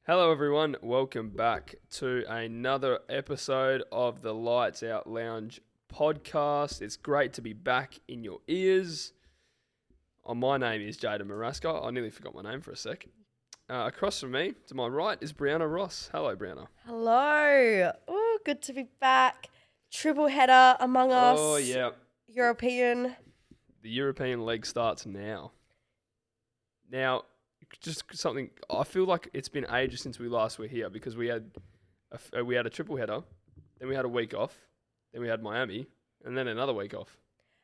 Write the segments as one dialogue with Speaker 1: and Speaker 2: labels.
Speaker 1: Hello everyone, welcome back to another episode of the Lights Out Lounge podcast. It's great to be back in your ears. My name is Jayden Marasca. I nearly forgot my name for a sec. Across from me, to my right, is Brianna Ross. Hello, Brianna.
Speaker 2: Hello. Oh, good to be back. Triple header among us.
Speaker 1: Oh, yeah.
Speaker 2: European.
Speaker 1: The European leg starts now. Now, just something, I feel like it's been ages since we last were here because we had a triple header, then we had a week off, then we had Miami, and then another week off.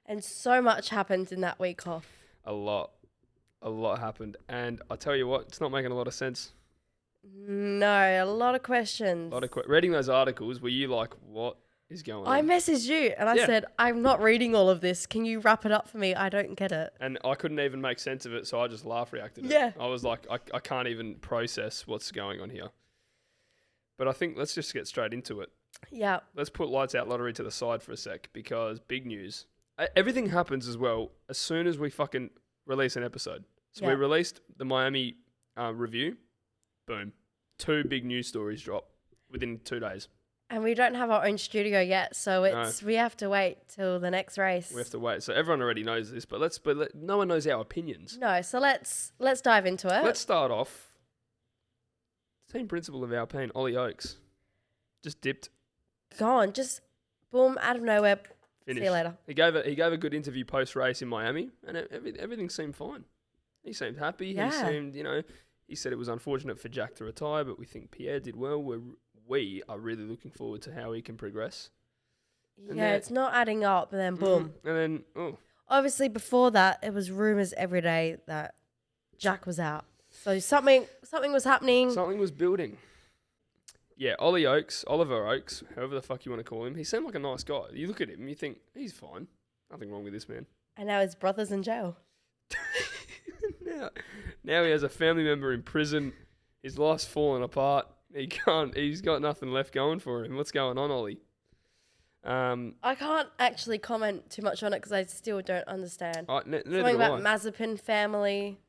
Speaker 2: And so much happened in that week off.
Speaker 1: A lot happened, and I tell you what, it's not making a lot of sense.
Speaker 2: No, a lot of questions.
Speaker 1: Reading those articles, were you like, what is going on?
Speaker 2: I messaged you and I said, I'm not reading all of this. Can you wrap it up for me? I don't get it.
Speaker 1: And I couldn't even make sense of it, so I just reacted.
Speaker 2: Yeah.
Speaker 1: I was like, I can't even process what's going on here. But I think let's just get straight into it.
Speaker 2: Yeah.
Speaker 1: Let's put Lights Out Lottery to the side for a sec because big news. Everything happens as well as soon as we fucking release an episode. So we released the Miami review. Boom. 2 big news stories drop within 2 days.
Speaker 2: And we don't have our own studio yet, so we have to wait till the next race.
Speaker 1: We have to wait. So everyone already knows this, but no one knows our opinions.
Speaker 2: No, so let's dive into it.
Speaker 1: Let's start off. Team principal of Alpine, Ollie Oakes, just dipped.
Speaker 2: Gone, just boom, out of nowhere.
Speaker 1: Finished.
Speaker 2: See you later.
Speaker 1: He gave a good interview post race in Miami, and everything seemed fine. He seemed happy.
Speaker 2: Yeah.
Speaker 1: He seemed, he said it was unfortunate for Jack to retire, but we think Pierre did well. We are really looking forward to how he can progress.
Speaker 2: It's not adding up, and then boom.
Speaker 1: And then,
Speaker 2: Obviously, before that, it was rumours every day that Jack was out. So something was happening.
Speaker 1: Something was building. Yeah, Oliver Oakes, however the fuck you want to call him, he seemed like a nice guy. You look at him and you think, he's fine. Nothing wrong with this man.
Speaker 2: And now his brother's in jail.
Speaker 1: Now he has a family member in prison. His life's fallen apart. He's got nothing left going for him. What's going on, Ollie?
Speaker 2: I can't actually comment too much on it because I still don't understand.
Speaker 1: Something
Speaker 2: about Mazepin family.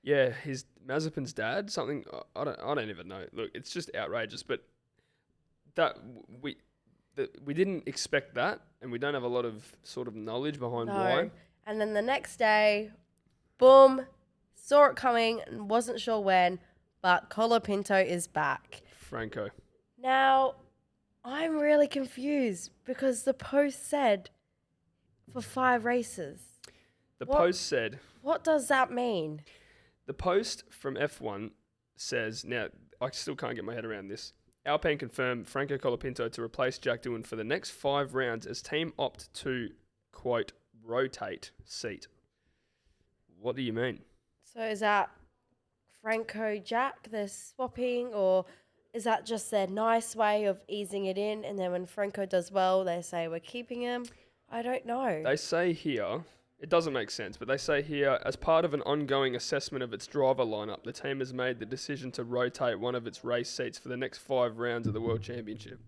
Speaker 1: Yeah, his Mazepin's dad. Something I don't even know. Look, it's just outrageous. But that we didn't expect that, and we don't have a lot of sort of knowledge behind why.
Speaker 2: And then the next day, boom, saw it coming and wasn't sure when, but Colapinto is back.
Speaker 1: Franco.
Speaker 2: Now, I'm really confused because the post said for 5 races.
Speaker 1: Post said...
Speaker 2: What does that mean?
Speaker 1: The post from F1 says... Now, I still can't get my head around this. Alpine confirmed Franco Colapinto to replace Jack Doohan for the next 5 rounds as team opt to, quote, rotate seat. What do you mean?
Speaker 2: So is that Franco Jack they're swapping, or... Is that just their nice way of easing it in? And then when Franco does well, they say we're keeping him? I don't know.
Speaker 1: They say here, it doesn't make sense, but they say here, as part of an ongoing assessment of its driver lineup, the team has made the decision to rotate one of its race seats for the next 5 rounds of the World Championship.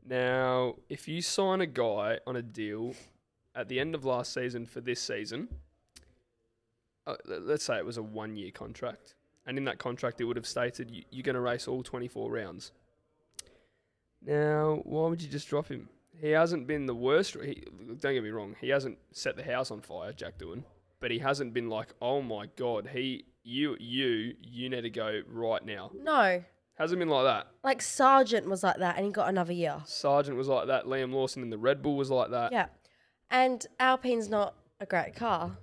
Speaker 1: Now, if you sign a guy on a deal at the end of last season for this season, let's say it was a 1-year contract. And in that contract, it would have stated you're going to race all 24 rounds. Now, why would you just drop him? He hasn't been the worst. Don't get me wrong. He hasn't set the house on fire, Jack Doohan. But he hasn't been like, oh my God, you need to go right now.
Speaker 2: No.
Speaker 1: Hasn't been like that.
Speaker 2: Like Sargent was like that and he got another year.
Speaker 1: Sargent was like that. Liam Lawson in the Red Bull was like that.
Speaker 2: Yeah. And Alpine's not a great car.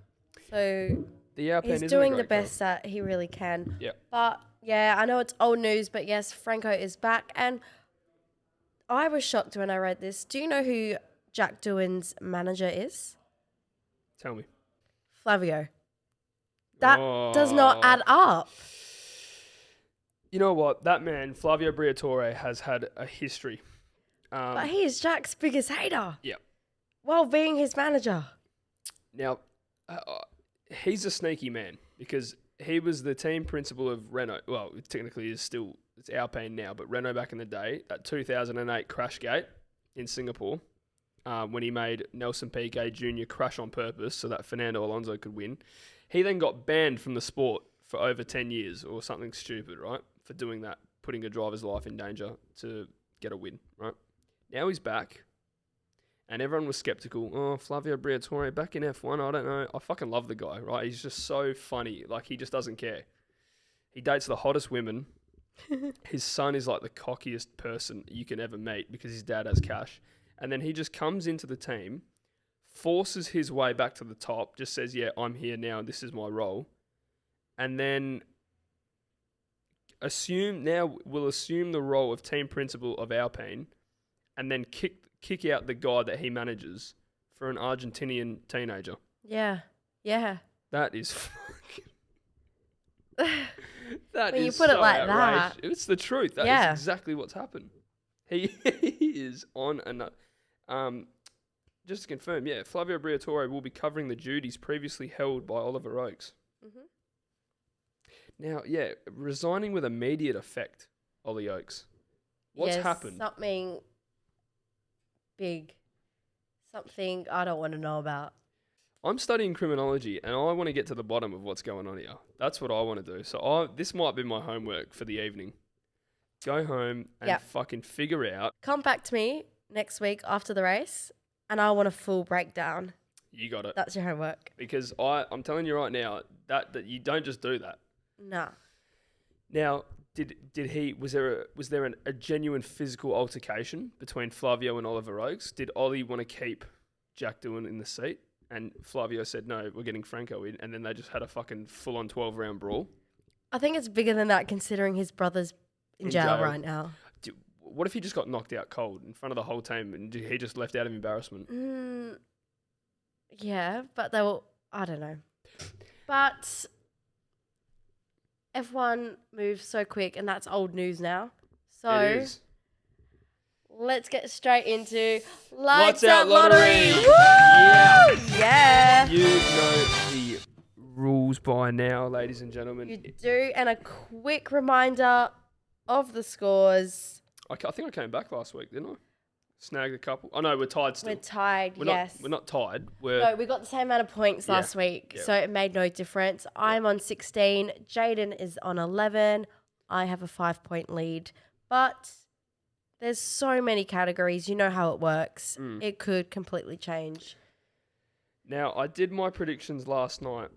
Speaker 2: So...
Speaker 1: Alpine
Speaker 2: he's doing the best that he really can.
Speaker 1: Yeah.
Speaker 2: But, yeah, I know it's old news, but yes, Franco is back. And I was shocked when I read this. Do you know who Jack Doohan's manager is?
Speaker 1: Tell me.
Speaker 2: Flavio. That does not add up.
Speaker 1: You know what? That man, Flavio Briatore, has had a history.
Speaker 2: But he is Jack's biggest hater.
Speaker 1: Yeah.
Speaker 2: While being his manager.
Speaker 1: Now... he's a sneaky man because he was the team principal of Renault. Well, technically it's Alpine now, but Renault back in the day, that 2008 crash gate in Singapore. when he made Nelson Piquet Jr. crash on purpose so that Fernando Alonso could win. He then got banned from the sport for over 10 years or something stupid, right? For doing that, putting a driver's life in danger to get a win, right? Now he's back. And everyone was skeptical. Oh, Flavio Briatore back in F1. I don't know. I fucking love the guy, right? He's just so funny. Like, he just doesn't care. He dates the hottest women. His son is like the cockiest person you can ever meet because his dad has cash. And then he just comes into the team, forces his way back to the top, just says, yeah, I'm here now. This is my role. And then we'll assume the role of team principal of Alpine and then kick out the guy that he manages for an Argentinian teenager.
Speaker 2: Yeah.
Speaker 1: That is fucking... That
Speaker 2: when
Speaker 1: is
Speaker 2: you put
Speaker 1: so
Speaker 2: it like
Speaker 1: outrageous.
Speaker 2: that.
Speaker 1: It's the truth. That is exactly what's happened. He is on another... just to confirm, yeah, Flavio Briatore will be covering the duties previously held by Oliver Oakes. Mm-hmm. Now, yeah, resigning with immediate effect, Ollie Oakes. What's happened?
Speaker 2: Something big. Something I don't want to know about.
Speaker 1: I'm studying criminology and I want to get to the bottom of what's going on here. That's what I want to do. So this might be my homework for the evening. Go home and fucking figure out.
Speaker 2: Come back to me next week after the race and I want a full breakdown.
Speaker 1: You got it.
Speaker 2: That's your homework.
Speaker 1: Because I'm telling you right now that you don't just do that.
Speaker 2: Nah.
Speaker 1: Now, was there a genuine physical altercation between Flavio and Oliver Oakes? Did Ollie want to keep Jack Doohan in the seat? And Flavio said, no, we're getting Franco in. And then they just had a fucking full-on 12-round brawl.
Speaker 2: I think it's bigger than that considering his brother's in jail right now.
Speaker 1: What if he just got knocked out cold in front of the whole team and he just left out of embarrassment?
Speaker 2: Yeah, but I don't know. But F1 moves so quick and that's old news now. So
Speaker 1: it is.
Speaker 2: Let's get straight into Lights Out
Speaker 1: Lottery.
Speaker 2: Woo! Yeah.
Speaker 1: You know the rules by now, ladies and gentlemen.
Speaker 2: You do. And a quick reminder of the scores.
Speaker 1: I think I came back last week, didn't I? Snagged a couple. Oh, no, we're tied still.
Speaker 2: We're tied, yes.
Speaker 1: We're not tied.
Speaker 2: No, we got the same amount of points last week, so it made no difference. I'm on 16. Jayden is on 11. I have a 5-point lead. But there's so many categories. You know how it works. It could completely change.
Speaker 1: Now, I did my predictions last night,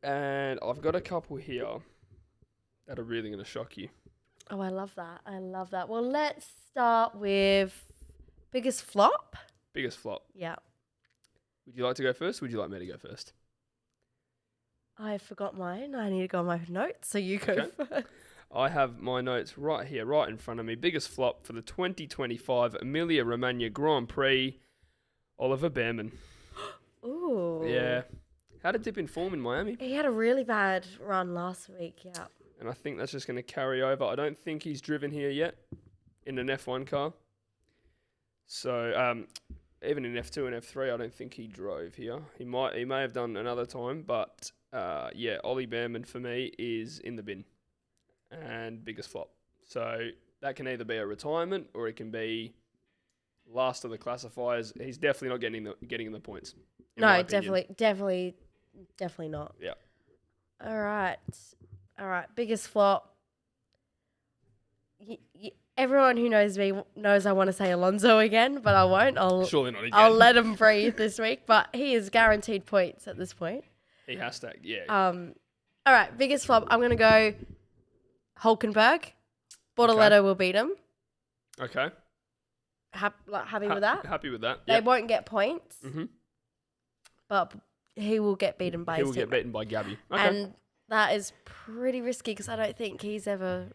Speaker 1: and I've got a couple here that are really going to shock you.
Speaker 2: Oh, I love that. Well, let's start with biggest flop.
Speaker 1: Biggest flop.
Speaker 2: Yeah.
Speaker 1: Would you like to go first, or would you like me to go first?
Speaker 2: I forgot mine. I need to go on my notes, so you go first.
Speaker 1: I have my notes right here, right in front of me. Biggest flop for the 2025 Emilia-Romagna Grand Prix, Oliver Behrman.
Speaker 2: Ooh.
Speaker 1: Yeah. How did Dip in form in Miami?
Speaker 2: He had a really bad run last week, yeah.
Speaker 1: And I think that's just going to carry over. I don't think he's driven here yet in an F1 car. So even in F2 and F3, I don't think he drove here. He may have done another time, but Ollie Behrman for me is in the bin. And biggest flop. So that can either be a retirement or it can be last of the classifiers. He's definitely not getting the points.
Speaker 2: No, definitely not.
Speaker 1: Yeah.
Speaker 2: All right. Biggest flop. Everyone who knows me knows I want to say Alonso again, but I won't.
Speaker 1: Surely not again.
Speaker 2: I'll let him breathe this week, but he is guaranteed points at this point.
Speaker 1: He has to, yeah.
Speaker 2: All right, biggest flop. I'm going to go Hulkenberg. Bortoletto will beat him.
Speaker 1: Okay.
Speaker 2: Happy with that?
Speaker 1: Happy with that.
Speaker 2: They won't get points,
Speaker 1: but
Speaker 2: he will get beaten by his teammate.
Speaker 1: beaten by Gabby. Okay.
Speaker 2: And that is pretty risky because I don't think he's ever...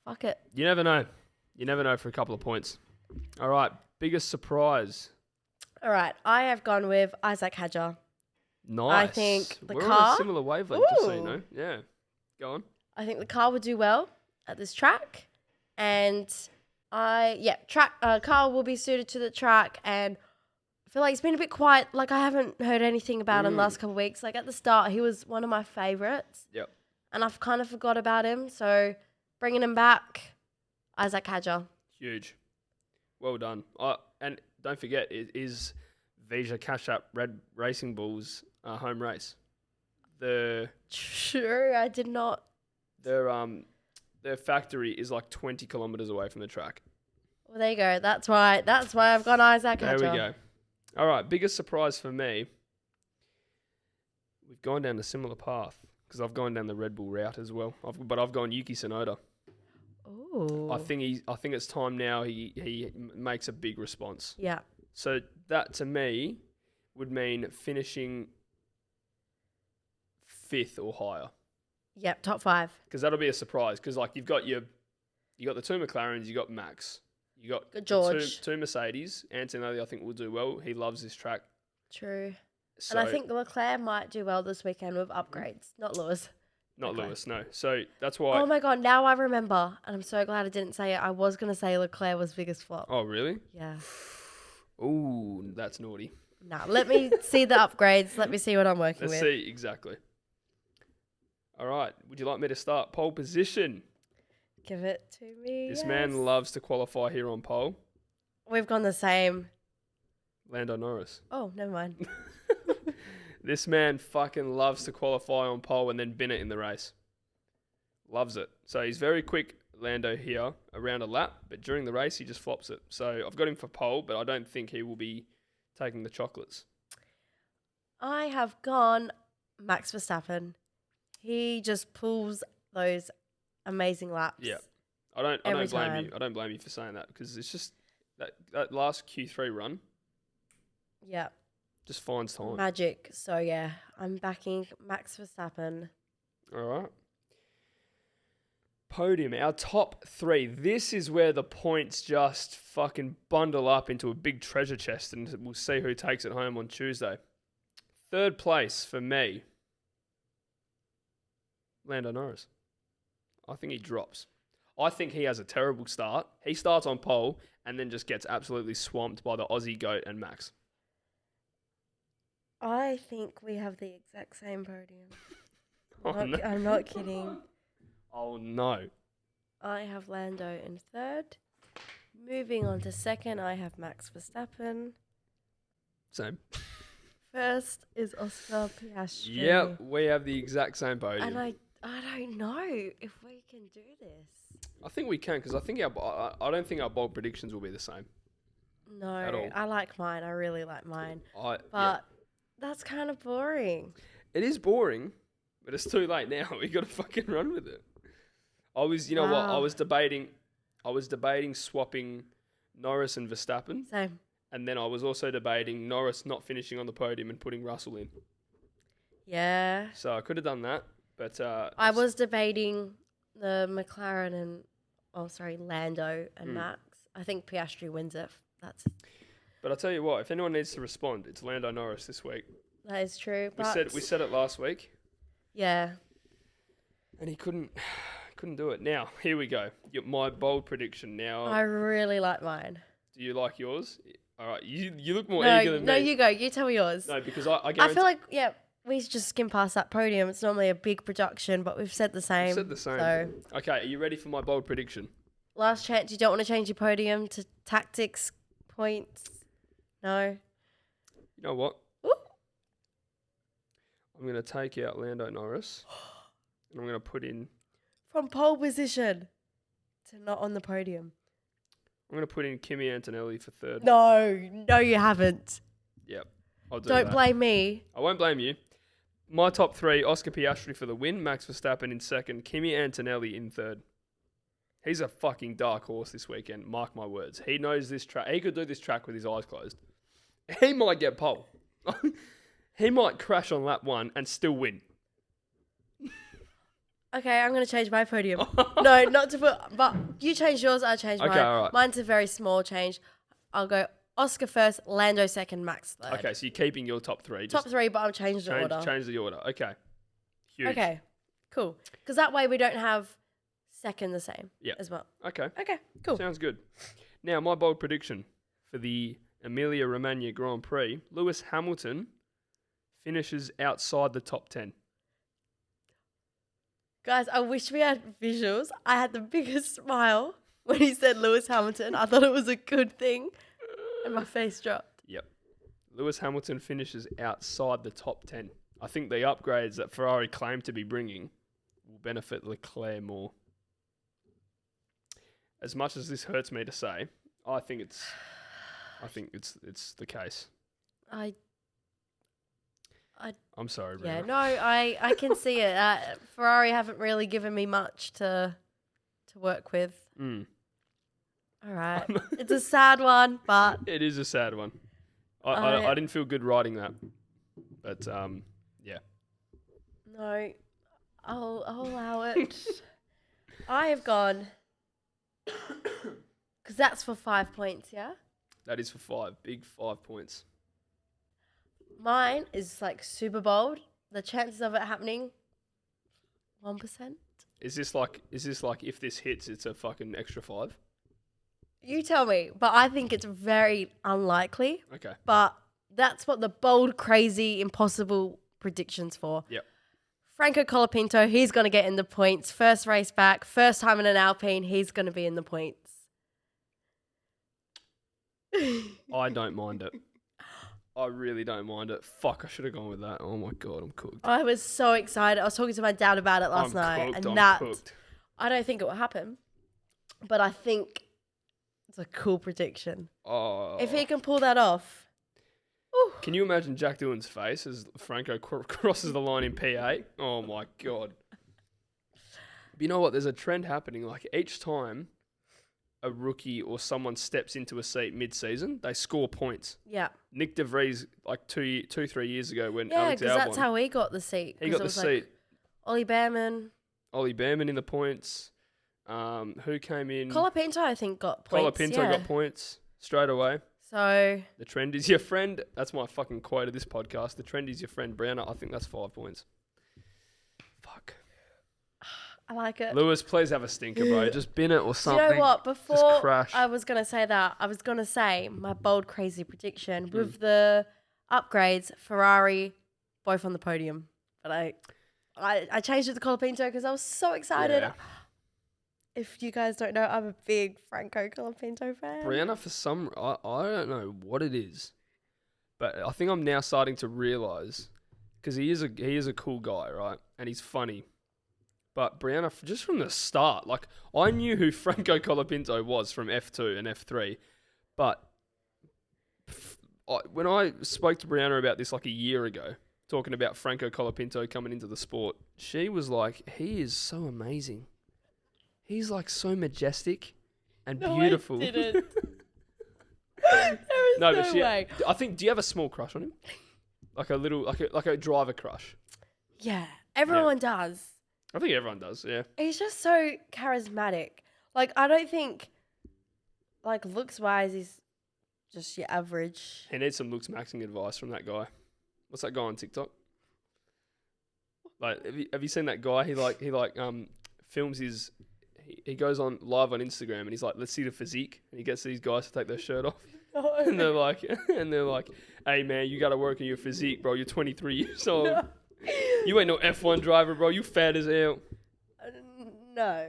Speaker 2: Fuck it.
Speaker 1: You never know. You never know for a couple of points. All right. Biggest surprise.
Speaker 2: All right. I have gone with Isaac Hadjar.
Speaker 1: Nice.
Speaker 2: I think
Speaker 1: We're on a similar wavelength, just so you know. Yeah. Go on.
Speaker 2: I think the car would do well at this track. And car will be suited to the track. And I feel like it's been a bit quiet. Like, I haven't heard anything about him the last couple of weeks. Like, at the start, he was one of my favourites.
Speaker 1: Yep.
Speaker 2: And I've kind of forgot about him. So... bringing him back, Isaac Hadjar.
Speaker 1: Huge. Well done. And don't forget, it is Vija Cash App Red Racing Bulls home race.
Speaker 2: True, I did not.
Speaker 1: Their factory is like 20 kilometers away from the track.
Speaker 2: Well, there you go. That's why I've got Isaac Hatcher.
Speaker 1: There we go. All right, biggest surprise for me. We've gone down a similar path because I've gone down the Red Bull route as well. But I've gone Yuki Tsunoda.
Speaker 2: Ooh.
Speaker 1: I think it's time now he makes a big response.
Speaker 2: Yeah.
Speaker 1: So that to me would mean finishing 5th or higher.
Speaker 2: Yep, top 5.
Speaker 1: Because that'll be a surprise. Because like you got the 2 McLarens, you got Max, you got
Speaker 2: George,
Speaker 1: two Mercedes. Antonelli, I think will do well. He loves this track.
Speaker 2: True.
Speaker 1: So,
Speaker 2: and I think Leclerc might do well this weekend with upgrades. Not Lewis.
Speaker 1: Not
Speaker 2: Leclerc.
Speaker 1: Lewis, no. So that's why.
Speaker 2: Oh my God! Now I remember, and I'm so glad I didn't say it. I was gonna say Leclerc was biggest flop.
Speaker 1: Oh really?
Speaker 2: Yeah.
Speaker 1: Ooh, that's naughty.
Speaker 2: Nah, let me see the upgrades. Let me see what I'm working
Speaker 1: Let's
Speaker 2: with.
Speaker 1: see exactly. All right. Would you like me to start pole position?
Speaker 2: Give it to me.
Speaker 1: This man loves to qualify here on pole.
Speaker 2: We've gone the same.
Speaker 1: Lando Norris.
Speaker 2: Oh, never mind.
Speaker 1: This man fucking loves to qualify on pole and then bin it in the race. Loves it. So he's very quick, Lando, here, around a lap, but during the race, he just flops it. So I've got him for pole, but I don't think he will be taking the chocolates.
Speaker 2: I have gone Max Verstappen. He just pulls those amazing laps.
Speaker 1: Yeah. I don't blame
Speaker 2: time.
Speaker 1: you. I don't blame you for saying that because it's just that last Q3 run
Speaker 2: Yeah.
Speaker 1: just finds time.
Speaker 2: Magic. So, yeah, I'm backing Max Verstappen.
Speaker 1: All right. Podium, our top 3. This is where the points just fucking bundle up into a big treasure chest and we'll see who takes it home on Tuesday. 3rd place for me, Lando Norris. I think he drops. I think he has a terrible start. He starts on pole and then just gets absolutely swamped by the Aussie GOAT and Max.
Speaker 2: I think we have the exact same podium.
Speaker 1: No.
Speaker 2: I'm not kidding.
Speaker 1: Oh, no.
Speaker 2: I have Lando in 3rd. Moving on to 2nd, I have Max Verstappen.
Speaker 1: Same.
Speaker 2: 1st is Oscar Piastri.
Speaker 1: Yeah, we have the exact same podium.
Speaker 2: And I don't know if we can do this.
Speaker 1: I think we can because I don't think our bold predictions will be the same.
Speaker 2: No,
Speaker 1: At all.
Speaker 2: I like mine. I really like mine.
Speaker 1: Yeah.
Speaker 2: But that's kind of boring.
Speaker 1: It is boring, but it's too late now. We got to fucking run with it. I was debating swapping Norris and Verstappen,
Speaker 2: Same.
Speaker 1: and then I was also debating Norris not finishing on the podium and putting Russell in.
Speaker 2: Yeah.
Speaker 1: So I could have done that, but
Speaker 2: I was debating the McLaren and Lando and Max. I think Piastri wins it.
Speaker 1: But I'll tell you what, if anyone needs to respond, it's Lando Norris this week.
Speaker 2: That is true.
Speaker 1: We said it last week.
Speaker 2: Yeah.
Speaker 1: And he couldn't do it. Now, here we go. My bold prediction now.
Speaker 2: I really like mine.
Speaker 1: Do you like yours? All right. You look more
Speaker 2: No,
Speaker 1: eager than me.
Speaker 2: no, you go. You tell me yours.
Speaker 1: No, because I
Speaker 2: I
Speaker 1: guarantee.
Speaker 2: feel like, we just skim past that podium. It's normally a big production, but we've said the same.
Speaker 1: We've said the same.
Speaker 2: So,
Speaker 1: Okay, are you ready for my bold prediction?
Speaker 2: last chance. You don't want to change your podium to tactics points? No?
Speaker 1: You know what?
Speaker 2: Ooh.
Speaker 1: I'm going to take out Lando Norris. And I'm going to put in...
Speaker 2: From pole position to not on the podium.
Speaker 1: I'm going to put in Kimi Antonelli for 3rd.
Speaker 2: No, you haven't.
Speaker 1: Yep. I'll do
Speaker 2: Don't
Speaker 1: that.
Speaker 2: blame me.
Speaker 1: I won't blame you. My top 3, Oscar Piastri for the win, Max Verstappen in 2nd, Kimi Antonelli in 3rd. He's a fucking dark horse this weekend, mark my words. He knows this track. He could do this track with his eyes closed. He might get pole. He might crash on lap 1 and still win.
Speaker 2: Okay, I'm going to change my podium. No, not to put... But you change yours, I change mine.
Speaker 1: Okay, all right.
Speaker 2: Mine's a very small change. I'll go Oscar 1st, Lando 2nd, Max 3rd.
Speaker 1: Okay, so you're keeping your top 3.
Speaker 2: Top 3, but I'll change the order.
Speaker 1: Change the order. Okay. Huge.
Speaker 2: Okay, cool. Because that way we don't have 2nd the same as well.
Speaker 1: Okay.
Speaker 2: Okay, cool.
Speaker 1: Sounds good. Now, my bold prediction for the Emilia-Romagna Grand Prix, Lewis Hamilton finishes outside the top 10.
Speaker 2: Guys, I wish we had visuals. I had the biggest smile when he said Lewis Hamilton. I thought it was a good thing, and my face dropped.
Speaker 1: Yep. Lewis Hamilton finishes outside the top 10. I think the upgrades that Ferrari claim to be bringing will benefit Leclerc more. As much as this hurts me to say, I think it's the case. I'm sorry, Brianna.
Speaker 2: Yeah, no, I can see it. Ferrari haven't really given me much to work with.
Speaker 1: Mm.
Speaker 2: All right. It's a sad one, but...
Speaker 1: It is a sad one. I didn't feel good writing that. But, yeah.
Speaker 2: No, I'll allow it. I have gone... Because that's for 5 points, yeah?
Speaker 1: That is for 5. Big 5 points.
Speaker 2: Mine is like super bold. The chances of it happening, 1%.
Speaker 1: Is this like if this hits, it's a fucking extra 5?
Speaker 2: You tell me, but I think it's very unlikely.
Speaker 1: Okay.
Speaker 2: But that's what the bold, crazy, impossible predictions for.
Speaker 1: Yep.
Speaker 2: Franco Colapinto, he's going to get in the points. First race back, first time in an Alpine, he's going to be in the points.
Speaker 1: I don't mind it. I really don't mind it. Fuck, I should have gone with that. Oh my God, I'm cooked.
Speaker 2: I was so excited. I was talking to my dad about it last night. I'm cooked. I don't think it will happen, but I think it's a cool prediction.
Speaker 1: Oh.
Speaker 2: If he can pull that off. Whew.
Speaker 1: Can you imagine Jack Doohan's face as Franco crosses the line in P8? Oh my God. But you know what? There's a trend happening. Like each time a rookie or someone steps into a seat mid-season, they score points.
Speaker 2: Yeah.
Speaker 1: Nick De Vries, like 3 years ago when
Speaker 2: yeah,
Speaker 1: Alex Albon...
Speaker 2: Yeah, because that's how he got the seat.
Speaker 1: He got the seat.
Speaker 2: Ollie Behrman.
Speaker 1: Ollie Behrman in the points. Who came in?
Speaker 2: Colapinto, I think, got points.
Speaker 1: Colapinto got points straight away.
Speaker 2: So...
Speaker 1: The trend is your friend. That's my fucking quote of this podcast. The trend is your friend, Brianna. I think that's 5 points. Fuck.
Speaker 2: I like it.
Speaker 1: Lewis, please have a stinker, bro. Just bin it or something.
Speaker 2: You know what? Before
Speaker 1: crash.
Speaker 2: I was going to say that, I was going to say my bold, crazy prediction with the upgrades, Ferrari, both on the podium. But I changed it to Colapinto because I was so excited.
Speaker 1: Yeah.
Speaker 2: If you guys don't know, I'm a big Franco Colapinto fan.
Speaker 1: Brianna, for some... I don't know what it is, but I think I'm now starting to realise, because he is a cool guy, right? And he's funny. But Brianna, just from the start, like, I knew who Franco Colapinto was from F2 and F3, but when I spoke to Brianna about this like a year ago, talking about Franco Colapinto coming into the sport, she was like, he is so amazing. He's like so majestic and beautiful.
Speaker 2: I didn't. There is no way.
Speaker 1: I think, do you have a small crush on him? Like a little, like a driver crush?
Speaker 2: Yeah, everyone does.
Speaker 1: I think everyone does, yeah.
Speaker 2: He's just so charismatic. Like, I don't think, like, looks-wise, he's just your average.
Speaker 1: He needs some looks maxing advice from that guy. What's that guy on TikTok? Like, have you seen that guy? He films his... He goes on live on Instagram and he's like, let's see the physique. And he gets these guys to take their shirt off.
Speaker 2: No.
Speaker 1: And they're like, hey, man, you got to work on your physique, bro. You're 23 years old. No. You ain't no F1 driver, bro. You fat as hell.
Speaker 2: No.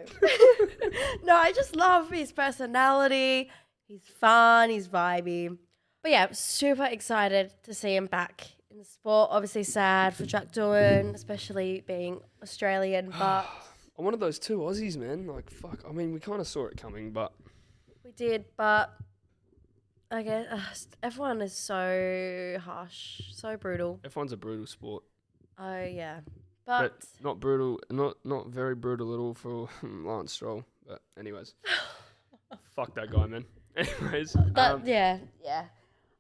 Speaker 2: No, I just love his personality. He's fun. He's vibey. But yeah, super excited to see him back in the sport. Obviously sad for Jack Doohan, especially being Australian, but...
Speaker 1: I'm one of those two Aussies, man. Like, fuck. I mean, we kind of saw it coming, but...
Speaker 2: We did, but... I guess F1 is so harsh, so brutal.
Speaker 1: F1's a brutal sport.
Speaker 2: Oh, yeah. But
Speaker 1: not brutal, not very brutal at all for Lance Stroll. But anyways. Fuck that guy, man. Anyways.
Speaker 2: Yeah.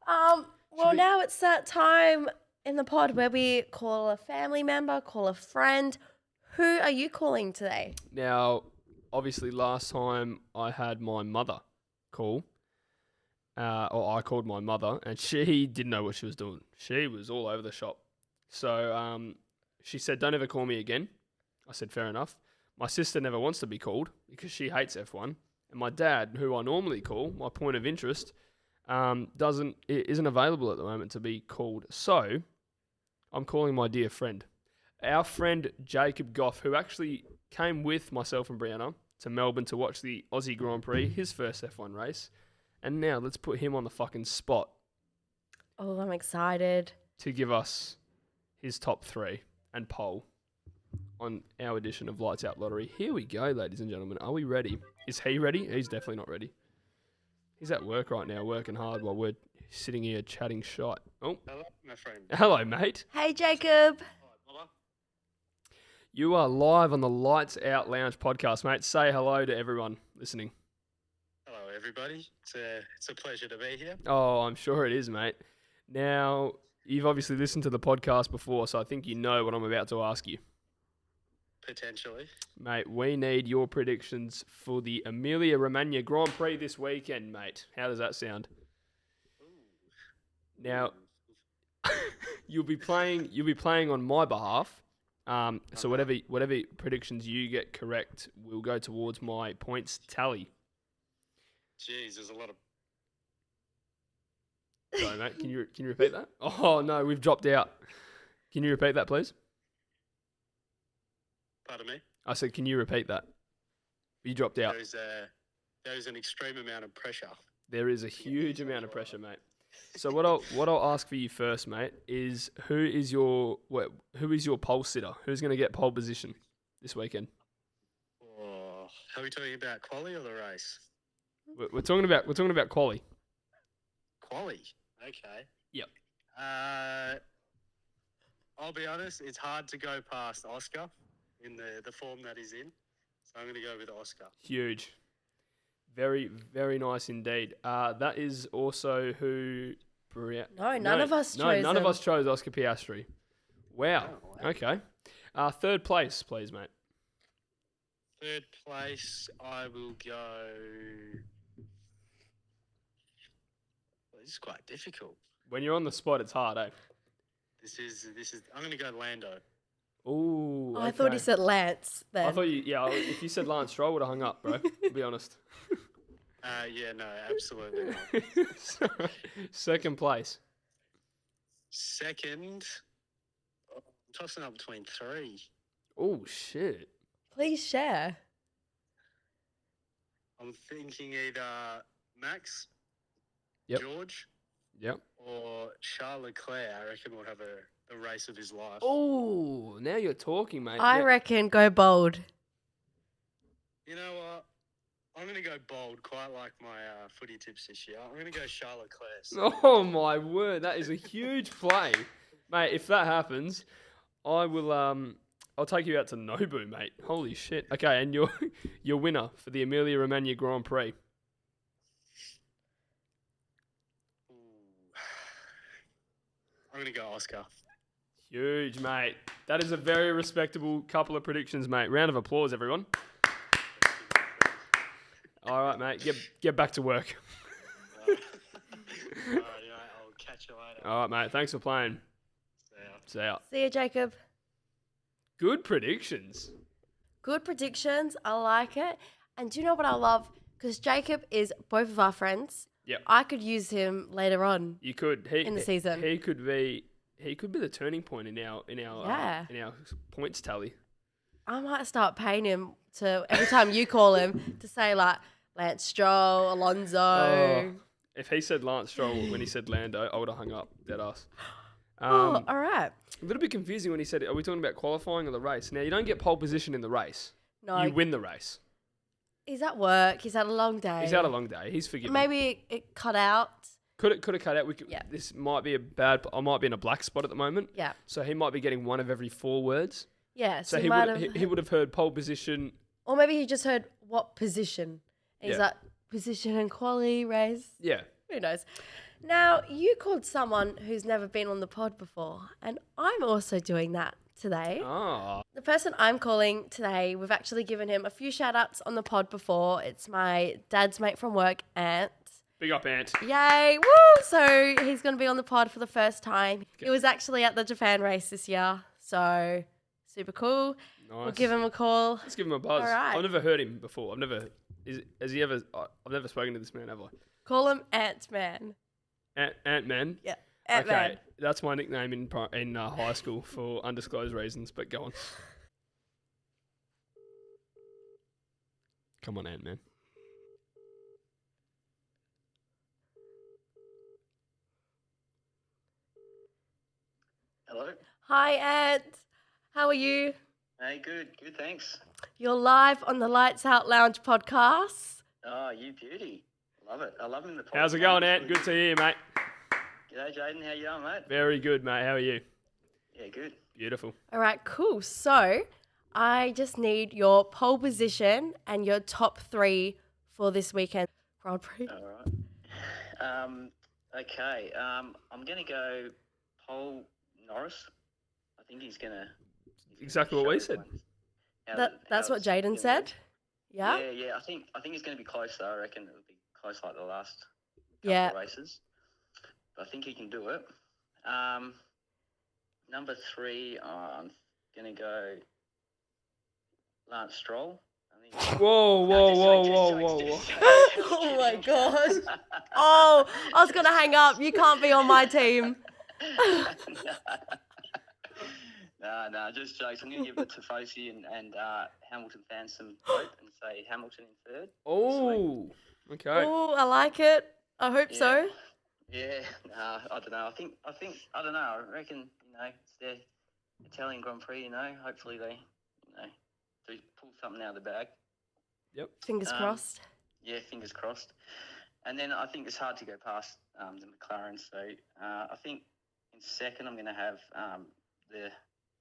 Speaker 2: Well, now it's that time in the pod where we call a family member, call a friend. Who are you calling today?
Speaker 1: Now, obviously, last time I had my mother call. Or I called my mother, and she didn't know what she was doing. She was all over the shop. So she said, don't ever call me again. I said, fair enough. My sister never wants to be called because she hates F1. And my dad, who I normally call, my point of interest, isn't available at the moment to be called. So I'm calling my dear friend. Our friend Jacob Goff, who actually came with myself and Brianna to Melbourne to watch the Aussie Grand Prix, his first F1 race. And now let's put him on the fucking spot
Speaker 2: Oh, I'm excited.
Speaker 1: to give us his top 3 and poll on our edition of Lights Out Lottery. Here we go, ladies and gentlemen. Are we ready? Is he ready? He's definitely not ready. He's at work right now, working hard while we're sitting here chatting shite. Oh,
Speaker 3: Hello, my friend.
Speaker 1: hello, mate.
Speaker 2: Hey, Jacob.
Speaker 1: You are live on the Lights Out Lounge podcast, mate. Say hello to everyone listening.
Speaker 3: Hello, everybody. It's a pleasure to be here.
Speaker 1: Oh, I'm sure it is, mate. Now, you've obviously listened to the podcast before, so I think you know what I'm about to ask you.
Speaker 3: Potentially.
Speaker 1: Mate, we need your predictions for the Emilia-Romagna Grand Prix this weekend, mate. How does that sound? Now, you'll be playing on my behalf. So whatever predictions you get correct will go towards my points tally.
Speaker 3: Jeez, there's a lot of.
Speaker 1: Sorry, mate. Can you repeat that? Oh no, we've dropped out. Can you repeat that, please?
Speaker 3: Pardon me.
Speaker 1: I said, can you repeat that? You dropped out.
Speaker 3: There is an extreme amount of pressure.
Speaker 1: There is a huge amount of pressure, mate. So what I'll ask for you first, mate, is who is your pole sitter? Who's going to get pole position this weekend?
Speaker 3: Oh, are we talking about quali or the race?
Speaker 1: We're talking about quali.
Speaker 3: Quali. Okay.
Speaker 1: Yep.
Speaker 3: I'll be honest. It's hard to go past Oscar in the form that he's in. So I'm going to go with Oscar.
Speaker 1: Huge. Very, very nice indeed. That is also who...
Speaker 2: None of us chose
Speaker 1: none of
Speaker 2: him.
Speaker 1: us chose Oscar Piastri. Wow.
Speaker 3: Oh, wow.
Speaker 1: Okay. Third place, please, mate.
Speaker 3: Third place, I will go. Well, this is quite difficult.
Speaker 1: When you're on the spot, it's hard, eh?
Speaker 3: This is. I'm going to go Lando.
Speaker 1: Ooh.
Speaker 2: I thought he
Speaker 1: okay.
Speaker 2: said Lance then.
Speaker 1: I thought if you said Lance Stroll, I would have hung up, bro. To be honest.
Speaker 3: Yeah, no, absolutely not.
Speaker 1: Second place.
Speaker 3: Second, I'm tossing up between 3.
Speaker 1: Oh shit.
Speaker 2: Please share.
Speaker 3: I'm thinking either Max,
Speaker 1: Yep.
Speaker 3: George,
Speaker 1: Yep.
Speaker 3: or Charles Leclerc. I reckon will have a race of his life.
Speaker 1: Oh, now you're talking, mate.
Speaker 2: I
Speaker 1: Now-
Speaker 2: reckon go bold.
Speaker 3: You know what? I'm going to go bold, quite like my footy tips this year. I'm going to go Charles Leclerc.
Speaker 1: Oh my word, that is a huge play, mate. If that happens, I will. I'll take you out to Nobu, mate. Holy shit. Okay, and your winner for the Emilia-Romagna Grand Prix.
Speaker 3: Ooh. I'm going to go Oscar.
Speaker 1: Huge, mate. That is a very respectable couple of predictions, mate. Round of applause, everyone. All right, mate. Get back to work.
Speaker 3: All right, I'll catch you later.
Speaker 1: All right, mate. Thanks for playing. See ya.
Speaker 2: See you, Jacob.
Speaker 1: Good predictions.
Speaker 2: Good predictions. I like it. And do you know what I love? Because Jacob is both of our friends.
Speaker 1: Yep.
Speaker 2: I could use him later on.
Speaker 1: You could.
Speaker 2: In the season.
Speaker 1: He could be the turning point in our points tally.
Speaker 2: I might start paying him to every time you call him to say like Lance Stroll, Alonso.
Speaker 1: Oh, if he said Lance Stroll when he said Lando, I would have hung up. Dead ass.
Speaker 2: All right.
Speaker 1: A little bit confusing when he said, are we talking about qualifying or the race? Now, you don't get pole position in the race.
Speaker 2: No,
Speaker 1: You win the race.
Speaker 2: he's at work. He's had a long day.
Speaker 1: He's had a long day. He's forgiven.
Speaker 2: Maybe it cut out.
Speaker 1: Could have cut out.
Speaker 2: Yeah.
Speaker 1: This might be I might be in a black spot at the moment.
Speaker 2: Yeah.
Speaker 1: So he might be getting one of every 4 words.
Speaker 2: Yeah.
Speaker 1: So
Speaker 2: So
Speaker 1: he would have heard pole position.
Speaker 2: or maybe he just heard what position. He's
Speaker 1: Yeah.
Speaker 2: like position and quali race.
Speaker 1: Yeah.
Speaker 2: Who knows? Now, you called someone who's never been on the pod before, and I'm also doing that today.
Speaker 1: Ah.
Speaker 2: The person I'm calling today, we've actually given him a few shout outs on the pod before. It's my dad's mate from work, Ant.
Speaker 1: Big up, Ant.
Speaker 2: Yay, woo! So he's going to be on the pod for the first time. He was actually at the Japan race this year, so super cool.
Speaker 1: Nice.
Speaker 2: We'll give him a call.
Speaker 1: Let's give him a buzz.
Speaker 2: All right.
Speaker 1: I've never heard him before. I've never spoken to this man, have I?
Speaker 2: Call him Ant-Man.
Speaker 1: Ant-Man?
Speaker 2: Yeah, Ant-Man.
Speaker 1: Okay, that's my nickname in high school for undisclosed reasons, but go on. Come on, Ant-Man.
Speaker 3: Hello.
Speaker 2: Hi, Ant. How are you?
Speaker 3: Hey, good, thanks.
Speaker 2: You're live on the Lights Out Lounge podcast.
Speaker 3: Oh, you beauty. Love it. I love him in the podcast.
Speaker 1: How's it going, Ant? Good to hear you, mate.
Speaker 3: G'day, Jayden. How you going, mate?
Speaker 1: Very good, mate. How are you?
Speaker 3: Yeah, good.
Speaker 1: Beautiful.
Speaker 2: All right, cool. So I just need your pole position and your top 3 for this weekend Grand Prix.
Speaker 3: All right. Okay. I'm gonna go Paul Norris. I think he's gonna.
Speaker 1: Exactly what we said.
Speaker 2: That's what Jayden said. Yeah.
Speaker 3: Yeah. I think it's gonna be close though. I reckon it'll be close like the last couple of races. But I think he can do it. Number 3, I'm gonna go Lance Stroll.
Speaker 1: Whoa.
Speaker 2: Oh my gosh. Oh, I was gonna hang up. You can't be on my team.
Speaker 3: No, just jokes. I'm going to give it to Focy and Hamilton fans some hope and say Hamilton in 3rd.
Speaker 1: Oh, okay.
Speaker 2: Oh, I like it. I hope so.
Speaker 3: Yeah, I don't know. I don't know. I reckon, it's their Italian Grand Prix, hopefully they, do pull something out of the bag.
Speaker 1: Yep.
Speaker 2: Fingers crossed.
Speaker 3: Yeah, fingers crossed. And then I think it's hard to go past the McLaren. So I think in 2nd I'm going to have the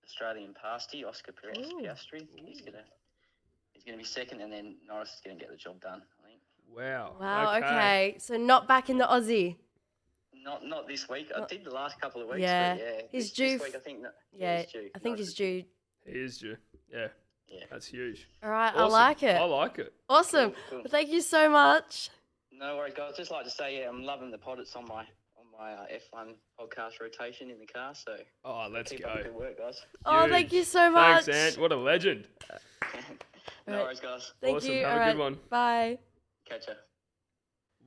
Speaker 3: Australian pasty, Oscar Piastri. He's gonna be 2nd, and then Norris is gonna get the job done, I think.
Speaker 2: Wow. Okay. So not back in the Aussie.
Speaker 3: Not this week. I did the last couple of weeks.
Speaker 2: Yeah.
Speaker 3: But yeah.
Speaker 2: He's
Speaker 3: this
Speaker 2: due.
Speaker 3: week, I think.
Speaker 2: He's due. I think he's due.
Speaker 1: He is due. Yeah.
Speaker 3: Yeah.
Speaker 1: That's huge.
Speaker 2: All right.
Speaker 1: Awesome.
Speaker 2: I like it.
Speaker 1: I like it.
Speaker 2: Awesome.
Speaker 3: Cool.
Speaker 2: Well, thank you so much.
Speaker 3: No worries, guys. Just like to say, I'm loving the pod. It's on my F1 podcast rotation in the car. So.
Speaker 1: Let's
Speaker 3: keep
Speaker 1: go.
Speaker 3: up the good work, guys.
Speaker 2: Oh,
Speaker 1: Huge.
Speaker 2: thank you so much.
Speaker 1: Thanks, Ant. What a legend.
Speaker 3: No worries, guys.
Speaker 2: Thank
Speaker 1: Awesome.
Speaker 2: you.
Speaker 1: Have
Speaker 2: All
Speaker 1: a
Speaker 2: right.
Speaker 1: good one.
Speaker 2: Bye.
Speaker 3: Catch ya.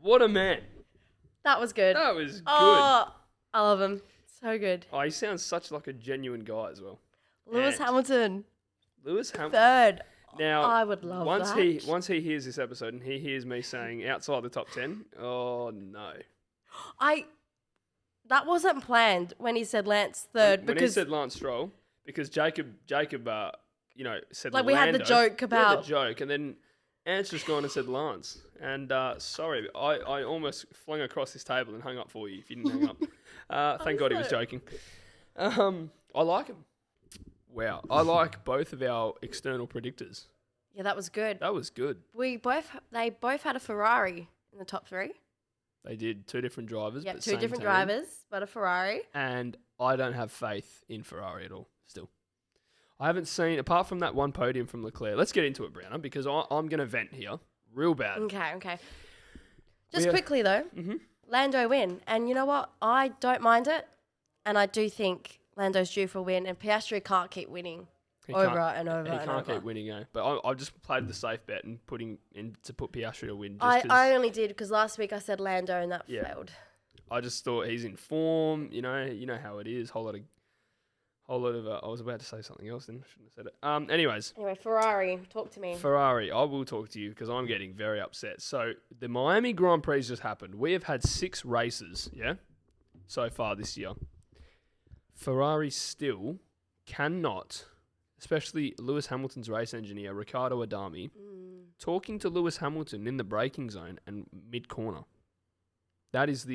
Speaker 1: What a man.
Speaker 2: That was good.
Speaker 1: That was good.
Speaker 2: Oh, I love him. So good.
Speaker 1: Oh, he sounds such like a genuine guy as well.
Speaker 2: Lewis
Speaker 1: And
Speaker 2: Hamilton.
Speaker 1: Lewis Hamilton.
Speaker 2: 3rd.
Speaker 1: Now,
Speaker 2: I would love that.
Speaker 1: Once he hears this episode and he hears me saying outside the top 10, oh no.
Speaker 2: That wasn't planned when he said Lance 3rd
Speaker 1: When he said Lance Stroll, because Jacob, said
Speaker 2: like we had the
Speaker 1: Lando.
Speaker 2: joke
Speaker 1: We had
Speaker 2: about
Speaker 1: the joke, and then Ant's just gone and said Lance. And sorry, I almost flung across this table and hung up for you if you didn't hang up. Thank God he was joking. I like him. Wow, I like both of our external predictors.
Speaker 2: Yeah, that was good.
Speaker 1: That was good.
Speaker 2: They both had a Ferrari in the top 3.
Speaker 1: They did 2 different drivers.
Speaker 2: Yeah,
Speaker 1: but
Speaker 2: 2
Speaker 1: same
Speaker 2: different
Speaker 1: team.
Speaker 2: drivers, but a Ferrari.
Speaker 1: And I don't have faith in Ferrari at all, still. I haven't seen, apart from that one podium from Leclerc. Let's get into it, Brianna, because I'm going to vent here real bad.
Speaker 2: Okay. Just quickly, though, Lando win. And you know what? I don't mind it. And I do think Lando's due for a win. And Piastri can't keep winning over and over and over.
Speaker 1: He can't keep winning, But I just played the safe bet and put Piastri to win.
Speaker 2: I only did because last week I said Lando and that failed.
Speaker 1: I just thought he's in form. You know how it is. Whole lot of. I was about to say something else, then shouldn't have said it. Anyways.
Speaker 2: Anyway, Ferrari, talk to me.
Speaker 1: Ferrari, I will talk to you because I'm getting very upset. So the Miami Grand Prix just happened. We have had 6 races, so far this year. Ferrari still cannot, especially Lewis Hamilton's race engineer, Riccardo Adami, talking to Lewis Hamilton in the braking zone and mid-corner. That is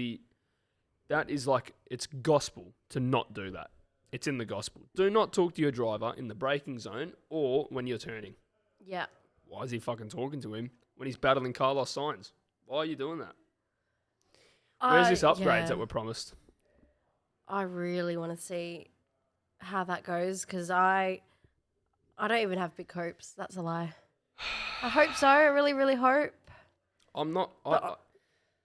Speaker 1: like, it's gospel to not do that. It's in the gospel. Do not talk to your driver in the braking zone or when you're turning.
Speaker 2: Yeah.
Speaker 1: Why is he fucking talking to him when he's battling Carlos Sainz? Why are you doing that? Where's this upgrades that were promised?
Speaker 2: I really want to see how that goes because I don't even have big hopes. That's a lie. I hope so. I really, really hope.
Speaker 1: I'm not.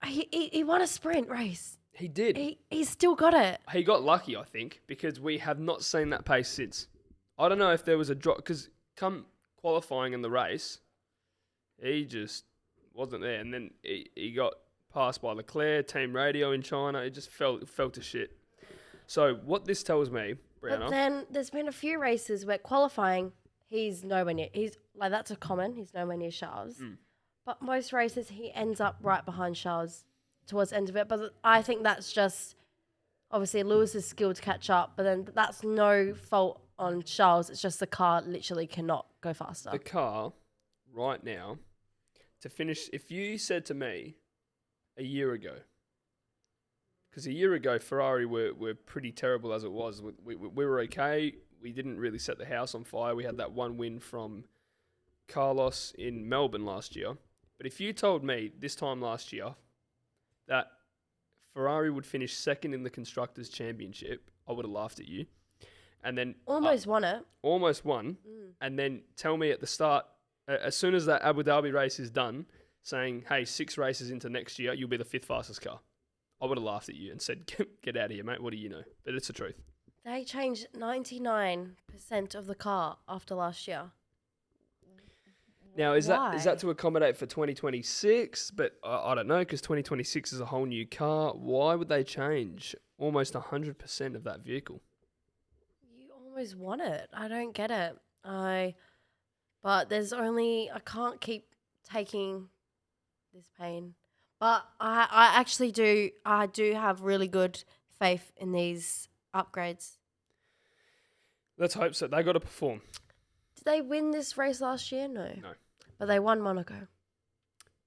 Speaker 2: He won a sprint race.
Speaker 1: He did.
Speaker 2: He's still got it.
Speaker 1: He got lucky, I think, because we have not seen that pace since. I don't know if there was a drop, because come qualifying in the race, he just wasn't there. And then he got passed by Leclerc, team radio in China. It just fell to shit. So what this tells me, Brianna...
Speaker 2: But then there's been a few races where qualifying, he's nowhere near... that's a common. He's nowhere near Charles. But most races, he ends up right behind Charles towards the end of it. But I think that's just, obviously, Lewis's skill to catch up. But then that's no fault on Charles. It's just the car literally cannot go faster.
Speaker 1: The car, right now, to finish, if you said to me a year ago, because a year ago, Ferrari were pretty terrible as it was. We were okay. We didn't really set the house on fire. We had that one win from Carlos in Melbourne last year. But if you told me this time last year that Ferrari would finish second in the Constructors' Championship, I would have laughed at you. And then
Speaker 2: Almost won it.
Speaker 1: Almost won. And then tell me at the start, as soon as that Abu Dhabi race is done, saying, hey, 6 races into next year, you'll be the 5th fastest car. I would have laughed at you and said, get out of here, mate. What do you know? But it's the truth.
Speaker 2: They changed 99% of the car after last year.
Speaker 1: Now, is
Speaker 2: Why?
Speaker 1: that to accommodate for 2026? But I don't know, because 2026 is a whole new car. Why would they change almost 100% of that vehicle?
Speaker 2: You almost won it. I don't get it. But there's only, I can't keep taking this pain. But I actually do. I do have really good faith in these upgrades.
Speaker 1: Let's hope so. They got to perform.
Speaker 2: Did they win this race last year? No.
Speaker 1: No.
Speaker 2: But they won Monaco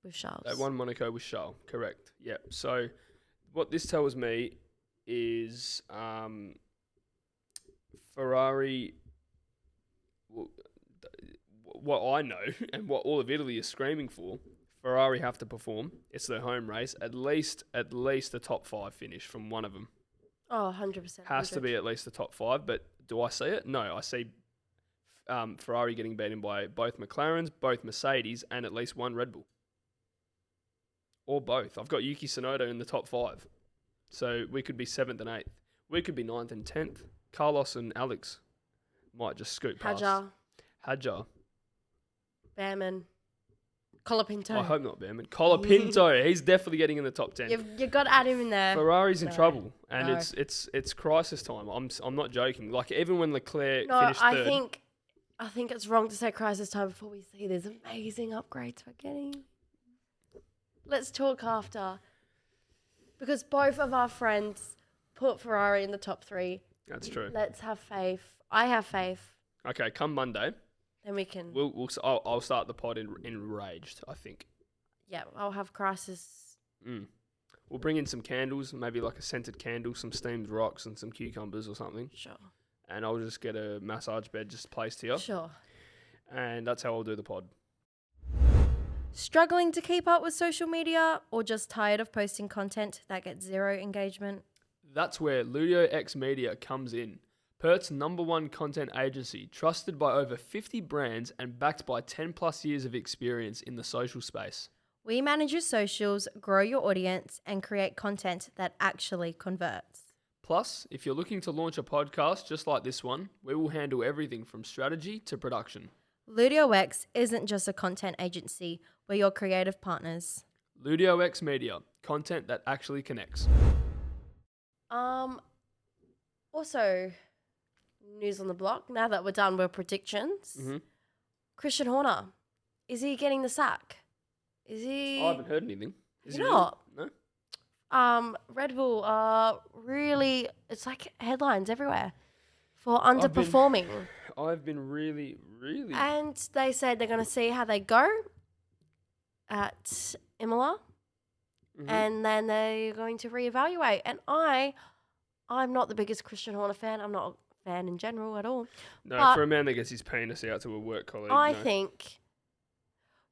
Speaker 2: with Charles.
Speaker 1: They won Monaco with Charles, correct. Yeah. So what this tells me is Ferrari, what I know and what all of Italy is screaming for, Ferrari have to perform. It's their home race. At least a top 5 finish from one of them.
Speaker 2: Oh, 100%.
Speaker 1: Has to be at least the top 5. But do I see it? No, I see Ferrari getting beaten by both McLarens, both Mercedes, and at least one Red Bull. Or both. I've got Yuki Tsunoda in the top 5. So we could be 7th and 8th. We could be 9th and 10th. Carlos and Alex might just scoot past. Hadjar.
Speaker 2: Behrman. Colapinto.
Speaker 1: I hope not Behrman. Colapinto. He's definitely getting in the top 10.
Speaker 2: You've got to add him in there.
Speaker 1: Ferrari's in
Speaker 2: No.
Speaker 1: trouble, and
Speaker 2: No.
Speaker 1: it's crisis time. I'm not joking. Like, even when Leclerc
Speaker 2: No,
Speaker 1: finished third.
Speaker 2: I think it's wrong to say crisis time before we see these amazing upgrades we're getting. Let's talk after. Because both of our friends put Ferrari in the top 3.
Speaker 1: That's true.
Speaker 2: Let's have faith. I have faith.
Speaker 1: Okay, come Monday,
Speaker 2: Then we can.
Speaker 1: I'll start the pod enraged, I think.
Speaker 2: Yeah, I'll have crisis.
Speaker 1: We'll bring in some candles, maybe like a scented candle, some steamed rocks, and some cucumbers or something.
Speaker 2: Sure.
Speaker 1: And I'll just get a massage bed just placed here.
Speaker 2: Sure.
Speaker 1: And that's how I'll do the pod.
Speaker 4: Struggling to keep up with social media or just tired of posting content that gets 0 engagement?
Speaker 1: That's where Ludio X Media comes in. Perth's #1 content agency, trusted by over 50 brands and backed by 10 plus years of experience in the social space.
Speaker 4: We manage your socials, grow your audience, and create content that actually converts.
Speaker 1: Plus, if you're looking to launch a podcast just like this one, we will handle everything from strategy to production.
Speaker 4: Ludio X isn't just a content agency, we're your creative partners.
Speaker 1: Ludio X Media, content that actually connects.
Speaker 2: Also, news on the block. Now that we're done with predictions, Christian Horner, is he getting the sack? Is he?
Speaker 1: I haven't heard anything. Is
Speaker 2: You're
Speaker 1: he
Speaker 2: not?
Speaker 1: No.
Speaker 2: Red Bull are really. It's like headlines everywhere for underperforming.
Speaker 1: I've been really.
Speaker 2: And they said they're going to see how they go at Imola, and then they're going to reevaluate. And I'm not the biggest Christian Horner fan. I'm not a fan in general at all.
Speaker 1: No,
Speaker 2: but
Speaker 1: for a man that gets his penis out to a work colleague.
Speaker 2: I
Speaker 1: no.
Speaker 2: think,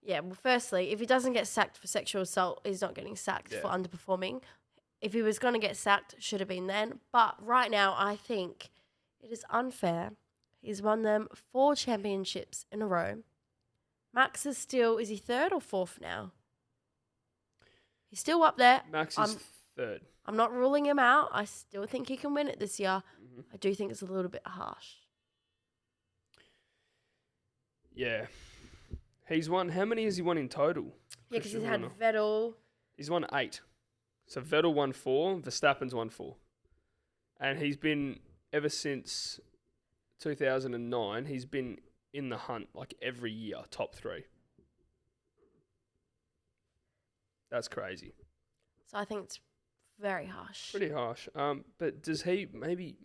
Speaker 2: well, firstly, if he doesn't get sacked for sexual assault, he's not getting sacked for underperforming. If he was going to get sacked, should have been then. But right now, I think it is unfair. He's won them 4 championships in a row. Max is still, is he 3rd or 4th now? He's still up there.
Speaker 1: Max is 3rd.
Speaker 2: I'm not ruling him out. I still think he can win it this year. I do think it's a little bit harsh.
Speaker 1: Yeah. He's won, how many has he won in total?
Speaker 2: Yeah, because he's
Speaker 1: Christian
Speaker 2: had
Speaker 1: Horner?
Speaker 2: Vettel.
Speaker 1: He's won 8. So Vettel won 4, Verstappen's won 4. And he's been, ever since 2009, he's been in the hunt like every year, top 3. That's crazy.
Speaker 2: So I think it's very harsh.
Speaker 1: Pretty harsh. But does he maybe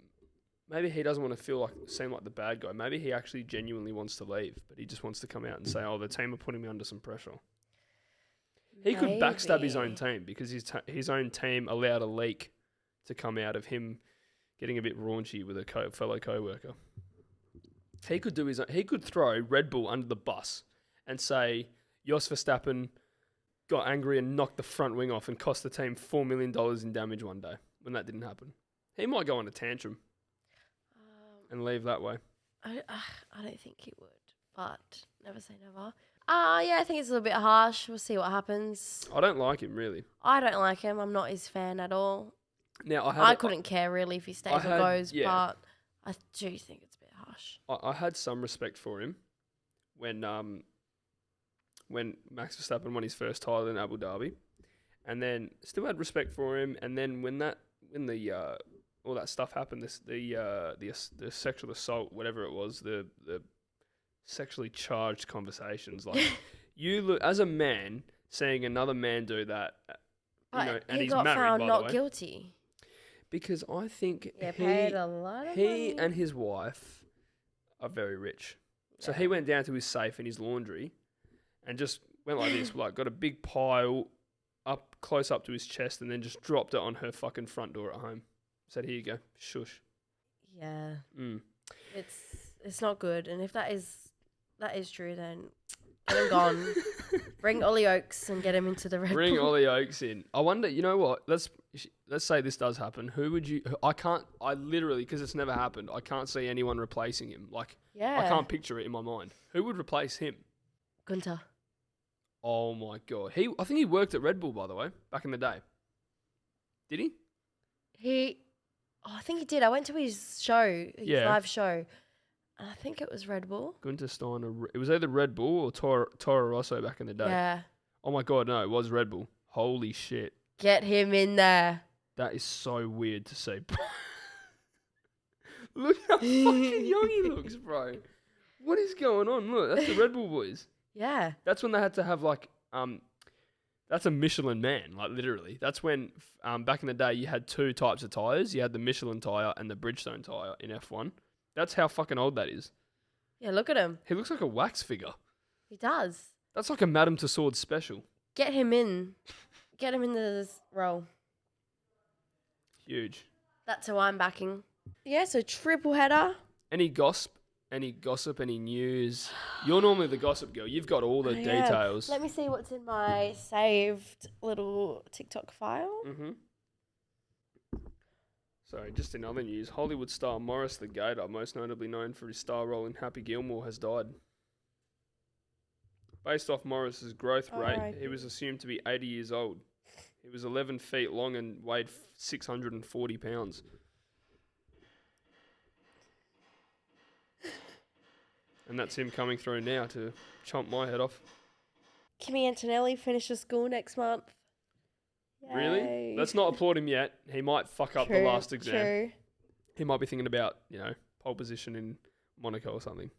Speaker 1: he doesn't want to seem like the bad guy. Maybe he actually genuinely wants to leave, but he just wants to come out and say, "Oh, the team are putting me under some pressure." He could backstab his own team because his own team allowed a leak to come out of him getting a bit raunchy with a fellow co-worker. He could he could throw Red Bull under the bus and say Jos Verstappen got angry and knocked the front wing off and cost the team $4 million in damage one day when that didn't happen. He might go on a tantrum and leave that way.
Speaker 2: I don't think he would, but never say never. Yeah, I think it's a little bit harsh. We'll see what happens.
Speaker 1: I don't like him, really.
Speaker 2: I don't like him. I'm not his fan at all.
Speaker 1: Now
Speaker 2: I couldn't care really if he stays or goes, but I do think it's a bit harsh.
Speaker 1: I had some respect for him when Max Verstappen won his first title in Abu Dhabi, and then still had respect for him. And then when all that stuff happened, the sexual assault, whatever it was, the sexually charged conversations, like you look as a man seeing another man do that, and he's
Speaker 2: got
Speaker 1: married,
Speaker 2: found
Speaker 1: by
Speaker 2: not
Speaker 1: the way.
Speaker 2: guilty.
Speaker 1: Because I think
Speaker 2: paid a lot of
Speaker 1: he
Speaker 2: money.
Speaker 1: and his wife are very rich. So he went down to his safe in his laundry and just went like this, like got a big pile up close up to his chest and then just dropped it on her fucking front door at home. Said, "Here you go, shush."
Speaker 2: Yeah.
Speaker 1: Mm.
Speaker 2: It's not good. And if that is true, then get him gone. Bring Ollie Oakes and get him into the Red Bull.
Speaker 1: Bring Ollie Oakes in. I wonder, you know what? Let's say this does happen. Who would you? I literally, because it's never happened, I can't see anyone replacing him. Like,
Speaker 2: Yeah.
Speaker 1: I can't picture it in my mind. Who would replace him?
Speaker 2: Gunter.
Speaker 1: Oh my god. I think he worked at Red Bull, by the way, back in the day. Did he?
Speaker 2: I think he did. I went to his show, his
Speaker 1: Yeah.
Speaker 2: live show, and I think it was Red Bull.
Speaker 1: Gunter Steiner. It was either Red Bull or Toro Rosso back in the day.
Speaker 2: Yeah.
Speaker 1: Oh my god, no, it was Red Bull. Holy shit.
Speaker 2: Get him in there.
Speaker 1: That is so weird to see. Look how fucking young he looks, bro. What is going on? Look, that's the Red Bull boys.
Speaker 2: Yeah.
Speaker 1: That's when they had to have that's a Michelin man, like literally. That's when back in the day you had two types of tyres. You had the Michelin tyre and the Bridgestone tyre in F1. That's how fucking old that is.
Speaker 2: Yeah, look at him.
Speaker 1: He looks like a wax figure.
Speaker 2: He does.
Speaker 1: That's like a Madame Tussauds special.
Speaker 2: Get him in. Get him in this role.
Speaker 1: Huge.
Speaker 2: That's who I'm backing. Yeah, so triple header.
Speaker 1: Any gossip, any news? You're normally the gossip girl. You've got all the details.
Speaker 2: Let me see what's in my saved little TikTok file.
Speaker 1: Mm-hmm. Sorry, just in other news, Hollywood star Morris the Gator, most notably known for his star role in Happy Gilmore, has died. Based off Morris's growth rate,
Speaker 2: R.I.P.
Speaker 1: he was assumed to be 80 years old. He was 11 feet long and weighed 640 pounds. And that's him coming through now to chomp my head off.
Speaker 2: Kimi Antonelli finishes school next month.
Speaker 1: Really?
Speaker 2: Yay.
Speaker 1: Let's not applaud him yet. He might fuck up the last exam.
Speaker 2: True.
Speaker 1: He might be thinking about, pole position in Monaco or something.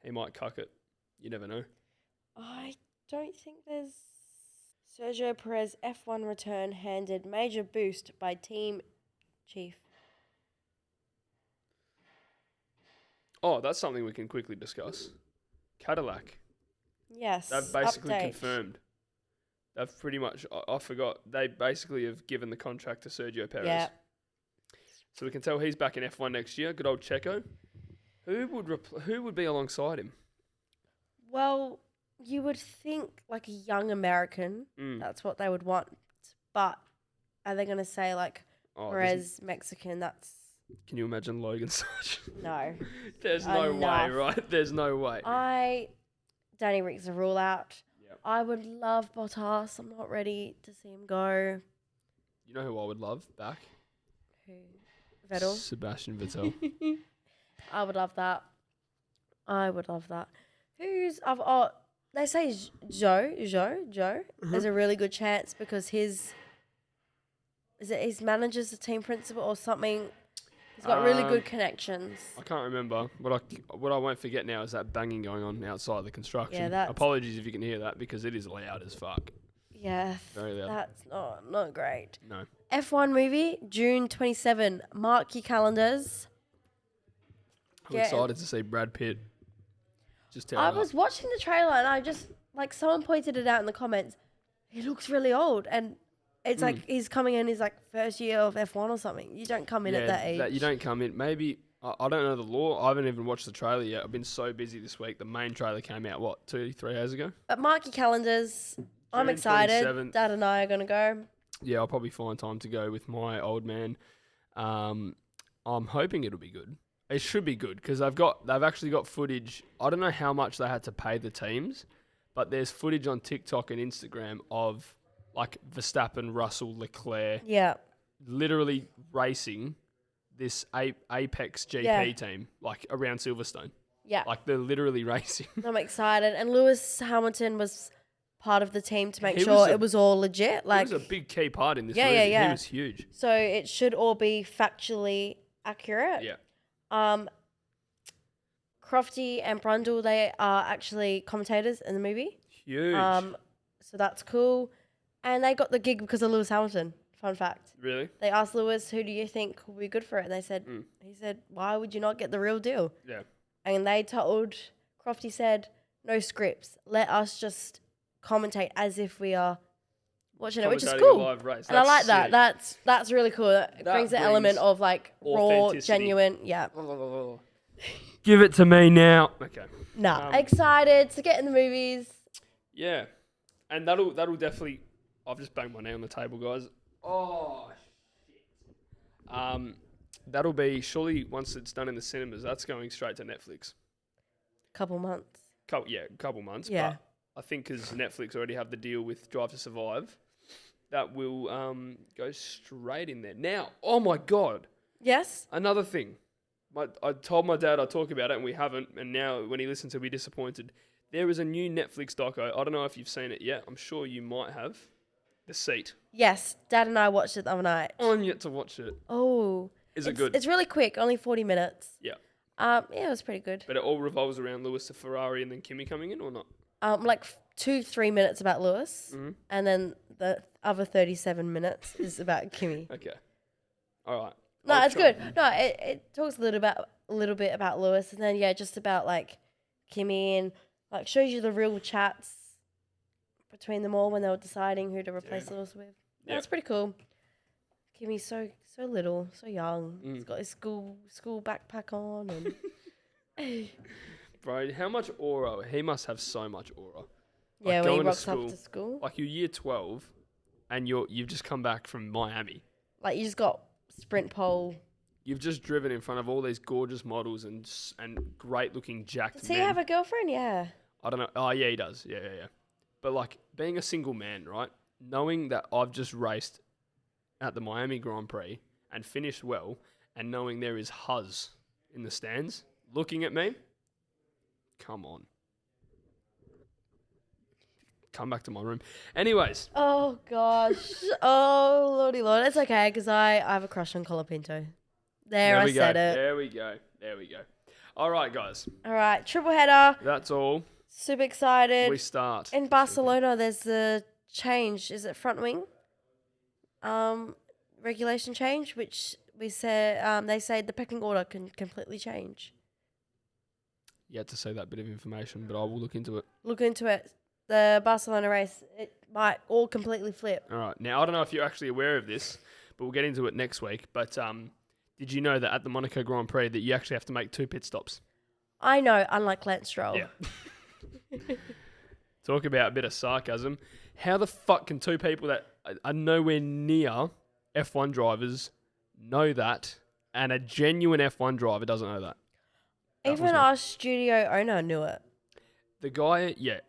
Speaker 1: He might cuck it. You never know.
Speaker 2: I don't think there's... Sergio Perez F1 return handed major boost by team chief.
Speaker 1: Oh, that's something we can quickly discuss. Cadillac.
Speaker 2: Yes.
Speaker 1: They've basically
Speaker 2: update.
Speaker 1: confirmed. They've pretty much... I forgot. They basically have given the contract to Sergio Perez.
Speaker 2: Yeah.
Speaker 1: So we can tell he's back in F1 next year. Good old Checo. Who would be alongside him?
Speaker 2: Well, you would think like a young American. That's what they would want. But are they going to say like Perez Mexican? That's...
Speaker 1: Can you imagine Logan Sargent?
Speaker 2: No.
Speaker 1: There's no way, right? There's no way.
Speaker 2: Danny Rick's a rule out.
Speaker 1: Yep.
Speaker 2: I would love Bottas. I'm not ready to see him go.
Speaker 1: You know who I would love back?
Speaker 2: Who? Vettel?
Speaker 1: Sebastian Vettel.
Speaker 2: I would love that. Who's... they say Joe. There's a really good chance because his manager's the team principal or something. He's got really good connections.
Speaker 1: I can't remember. What I won't forget now is that banging going on outside the construction.
Speaker 2: Yeah, that's...
Speaker 1: Apologies if you can hear that because it is loud as fuck.
Speaker 2: Yeah,
Speaker 1: Very loud.
Speaker 2: that's not great.
Speaker 1: No.
Speaker 2: F1 movie, June 27. Mark your calendars.
Speaker 1: I'm
Speaker 2: Yeah.
Speaker 1: excited to see Brad Pitt. Just tear
Speaker 2: I
Speaker 1: it up.
Speaker 2: was watching the trailer and I just, like, someone pointed it out in the comments. He looks really old. And it's like he's coming in his, like, first year of F1 or something. You don't come in at that age.
Speaker 1: You don't come in. Maybe, I don't know the law. I haven't even watched the trailer yet. I've been so busy this week. The main trailer came out, 2-3 days ago?
Speaker 2: But mark your calendars. I'm
Speaker 1: June
Speaker 2: excited.
Speaker 1: 27th.
Speaker 2: Dad and I are going to go.
Speaker 1: Yeah, I'll probably find time to go with my old man. I'm hoping it'll be good. It should be good because they've actually got footage. I don't know how much they had to pay the teams, but there's footage on TikTok and Instagram of like Verstappen, Russell, Leclerc,
Speaker 2: Yeah.
Speaker 1: literally racing this Apex GP team like around Silverstone.
Speaker 2: Yeah.
Speaker 1: Like they're literally racing.
Speaker 2: I'm excited. And Lewis Hamilton was part of the team to make
Speaker 1: He
Speaker 2: sure
Speaker 1: was
Speaker 2: it was all legit. Like,
Speaker 1: He was a big key part in this
Speaker 2: Yeah,
Speaker 1: movie.
Speaker 2: yeah, yeah.
Speaker 1: He was huge.
Speaker 2: so it should all be factually accurate.
Speaker 1: Yeah.
Speaker 2: Crofty and Brundle, they are actually commentators in the movie.
Speaker 1: Huge.
Speaker 2: So that's cool. And they got the gig because of Lewis Hamilton. Fun fact.
Speaker 1: Really?
Speaker 2: They asked Lewis, who do you think will be good for it? And he said, why would you not get the real deal?
Speaker 1: Yeah.
Speaker 2: And they told, Crofty said, no scripts. Let us just commentate as if we are watching it, which is
Speaker 1: Commentating a
Speaker 2: cool.
Speaker 1: live race.
Speaker 2: And I like
Speaker 1: That's
Speaker 2: that.
Speaker 1: sick.
Speaker 2: That's really cool. That brings the element of like raw,
Speaker 1: authenticity.
Speaker 2: genuine. Yeah.
Speaker 1: Give it to me now. Okay.
Speaker 2: Nah. Excited to get in the movies.
Speaker 1: Yeah, and that'll definitely. I've just banged my knee on the table, guys. Oh shit. That'll be surely once it's done in the cinemas. That's going straight to Netflix.
Speaker 2: Couple months.
Speaker 1: Couple months.
Speaker 2: Yeah.
Speaker 1: But I think because Netflix already have the deal with Drive to Survive, that will go straight in there. Now, oh my god,
Speaker 2: Yes.
Speaker 1: another thing. I told my dad I'd talk about it, and we haven't. And now, when he listens, he'll be disappointed. There is a new Netflix doco. I don't know if you've seen it yet. I'm sure you might have. The Seat.
Speaker 2: Yes. Dad and I watched it the other night.
Speaker 1: I'm yet to watch it.
Speaker 2: Oh.
Speaker 1: Is it good?
Speaker 2: It's really quick. Only 40 minutes.
Speaker 1: Yeah.
Speaker 2: Yeah, it was pretty good.
Speaker 1: But it all revolves around Lewis to Ferrari and then Kimi coming in, or not?
Speaker 2: Like 2-3 minutes about Lewis,
Speaker 1: Mm-hmm.
Speaker 2: and then the other 37 minutes is about Kimi.
Speaker 1: Okay. All right.
Speaker 2: No,
Speaker 1: I'll
Speaker 2: it's
Speaker 1: try.
Speaker 2: good. No, it talks a little bit about Lewis, and then just about like Kimi, and like shows you the real chats between them all when they were deciding who to replace Lewis with.
Speaker 1: Yeah.
Speaker 2: That's pretty cool. Kimi's so little, so young.
Speaker 1: Mm.
Speaker 2: He's got his school backpack on, and
Speaker 1: Bro, how much aura? He must have so much aura.
Speaker 2: yeah, when he
Speaker 1: going to
Speaker 2: rocks up
Speaker 1: school,
Speaker 2: to school,
Speaker 1: Like you're year 12, and you've just come back from Miami.
Speaker 2: like you just got sprint pole.
Speaker 1: You've just driven in front of all these gorgeous models and great looking jacked
Speaker 2: Does he
Speaker 1: men.
Speaker 2: have a girlfriend? Yeah.
Speaker 1: I don't know. Oh, yeah, he does. Yeah. But, like, being a single man, right? Knowing that I've just raced at the Miami Grand Prix and finished well, and knowing there is Huz in the stands looking at me, come on. Come back to my room. Anyways.
Speaker 2: Oh, gosh. Oh, lordy lord. It's okay, because I have a crush on Colapinto. There I said it.
Speaker 1: There we go. All right, guys.
Speaker 2: All right, triple header.
Speaker 1: That's all.
Speaker 2: Super excited.
Speaker 1: We start.
Speaker 2: In Barcelona, there's the change. Is it front wing? Regulation change, which we said they say the pecking order can completely change.
Speaker 1: Yet to say that bit of information, but I will look into it.
Speaker 2: Look into it. The Barcelona race, it might all completely flip.
Speaker 1: All right. Now, I don't know if you're actually aware of this, but we'll get into it next week. But did you know that at the Monaco Grand Prix that you actually have to make 2 pit stops?
Speaker 2: I know, unlike Lance Stroll.
Speaker 1: Yeah. Talk about a bit of sarcasm. How the fuck can 2 people that are nowhere near F1 drivers know that, and a genuine F1 driver doesn't know that?
Speaker 2: Even our studio owner knew it.
Speaker 1: The guy, yeah.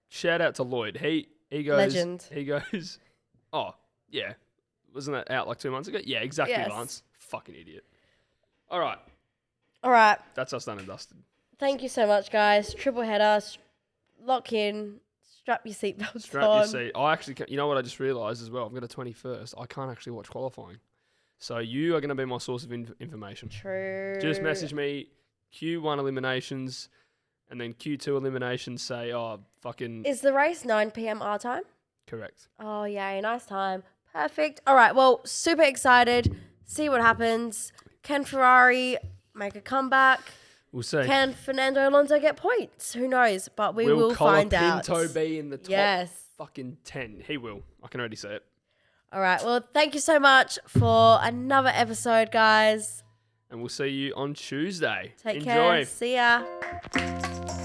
Speaker 1: Shout out to Lloyd. He goes.
Speaker 2: Legend.
Speaker 1: He goes. Oh yeah, wasn't that out like 2 months ago? Yeah, exactly,
Speaker 2: Yes.
Speaker 1: Lance. Fucking idiot. All right,
Speaker 2: All right.
Speaker 1: that's us done and dusted.
Speaker 2: Thank you so much, guys. Triple header. Lock in. Strap your seatbelts
Speaker 1: Strap
Speaker 2: on.
Speaker 1: your seat. I actually, you know what I just realised as well. I've got a 21st. I can't actually watch qualifying, so you are going to be my source of information.
Speaker 2: True.
Speaker 1: Just message me Q1 eliminations, and then Q2 eliminations. Say, oh fucking
Speaker 2: Is the race 9 p.m. our time?
Speaker 1: Correct.
Speaker 2: Oh, yay. Nice time. Perfect. All right. Well, super excited. See what happens. Can Ferrari make a comeback?
Speaker 1: We'll see.
Speaker 2: Can Fernando Alonso get points? Who knows? But we will find out.
Speaker 1: Pinto be in the top
Speaker 2: Yes.
Speaker 1: fucking 10? He will. I can already see it.
Speaker 2: All right. Well, thank you so much for another episode, guys.
Speaker 1: And we'll see you on Tuesday.
Speaker 2: Take
Speaker 1: Enjoy.
Speaker 2: care. See ya.